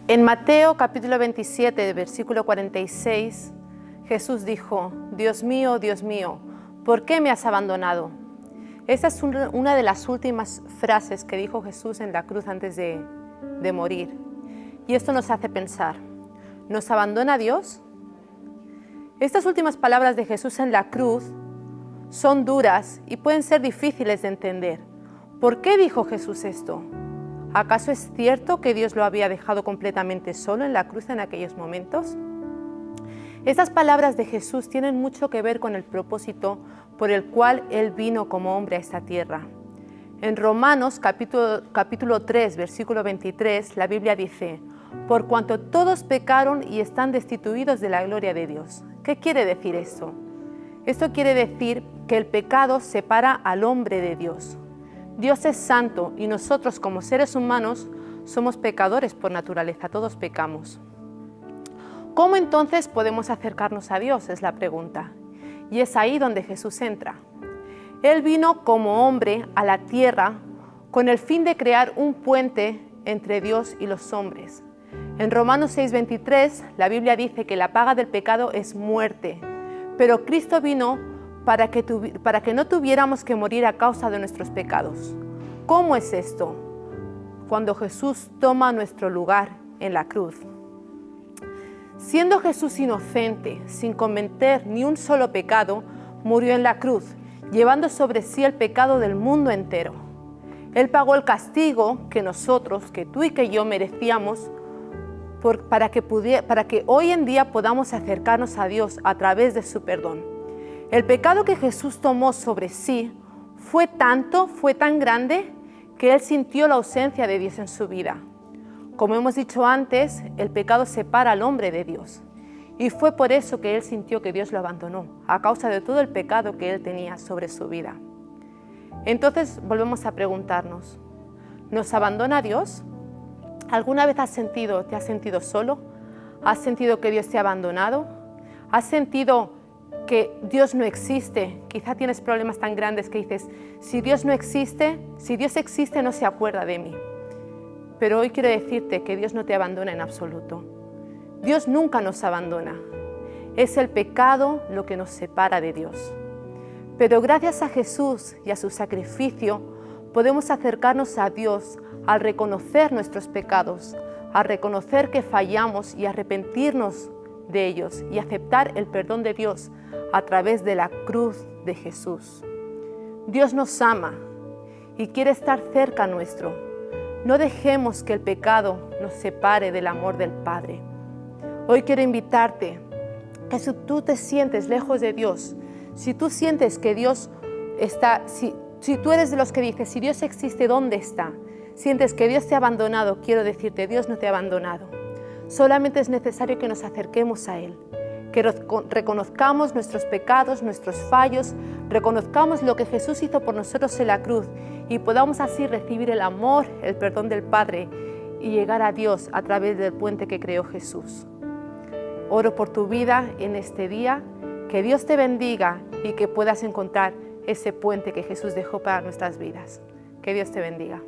En Mateo capítulo 27, versículo 46, Jesús dijo: Dios mío, ¿por qué me has abandonado? Esta es una de las últimas frases que dijo Jesús en la cruz antes de morir. Y esto nos hace pensar, ¿nos abandona Dios? Estas últimas palabras de Jesús en la cruz son duras y pueden ser difíciles de entender. ¿Por qué dijo Jesús esto? ¿Acaso es cierto que Dios lo había dejado completamente solo en la cruz en aquellos momentos? Estas palabras de Jesús tienen mucho que ver con el propósito por el cual Él vino como hombre a esta tierra. En Romanos capítulo 3, versículo 23, la Biblia dice: por cuanto todos pecaron y están destituidos de la gloria de Dios. ¿Qué quiere decir esto? Esto quiere decir que el pecado separa al hombre de Dios. Dios es santo y nosotros como seres humanos somos pecadores por naturaleza, todos pecamos. ¿Cómo entonces podemos acercarnos a Dios? Es la pregunta. Y es ahí donde Jesús entra. Él vino como hombre a la tierra con el fin de crear un puente entre Dios y los hombres. En Romanos 6:23 la Biblia dice que la paga del pecado es muerte, pero Cristo vino para que no tuviéramos que morir a causa de nuestros pecados. ¿Cómo es esto? Cuando Jesús toma nuestro lugar en la cruz. Siendo Jesús inocente, sin cometer ni un solo pecado, murió en la cruz, llevando sobre sí el pecado del mundo entero. Él pagó el castigo que nosotros, que tú y que yo merecíamos, para que hoy en día podamos acercarnos a Dios a través de su perdón. El pecado que Jesús tomó sobre sí fue tan grande, que Él sintió la ausencia de Dios en su vida. Como hemos dicho antes, el pecado separa al hombre de Dios. Y fue por eso que Él sintió que Dios lo abandonó, a causa de todo el pecado que Él tenía sobre su vida. Entonces volvemos a preguntarnos, ¿nos abandona Dios? ¿Alguna vez te has sentido solo? ¿Has sentido que Dios te ha abandonado? ¿Has sentido que Dios no existe? Quizá tienes problemas tan grandes que dices, si Dios existe, no se acuerda de mí. Pero hoy quiero decirte que Dios no te abandona en absoluto. Dios nunca nos abandona. Es el pecado lo que nos separa de Dios. Pero gracias a Jesús y a su sacrificio, podemos acercarnos a Dios al reconocer nuestros pecados, al reconocer que fallamos y arrepentirnos de ellos y aceptar el perdón de Dios a través de la cruz de Jesús. Dios nos ama y quiere estar cerca nuestro. No dejemos que el pecado nos separe del amor del Padre. Hoy quiero invitarte que si tú te sientes lejos de Dios, si tú sientes que Dios está, si tú eres de los que dices, si Dios existe, ¿dónde está? Sientes que Dios te ha abandonado, quiero decirte, Dios no te ha abandonado. Solamente es necesario que nos acerquemos a Él, que reconozcamos nuestros pecados, nuestros fallos, reconozcamos lo que Jesús hizo por nosotros en la cruz y podamos así recibir el amor, el perdón del Padre y llegar a Dios a través del puente que creó Jesús. Oro por tu vida en este día, que Dios te bendiga y que puedas encontrar ese puente que Jesús dejó para nuestras vidas. Que Dios te bendiga.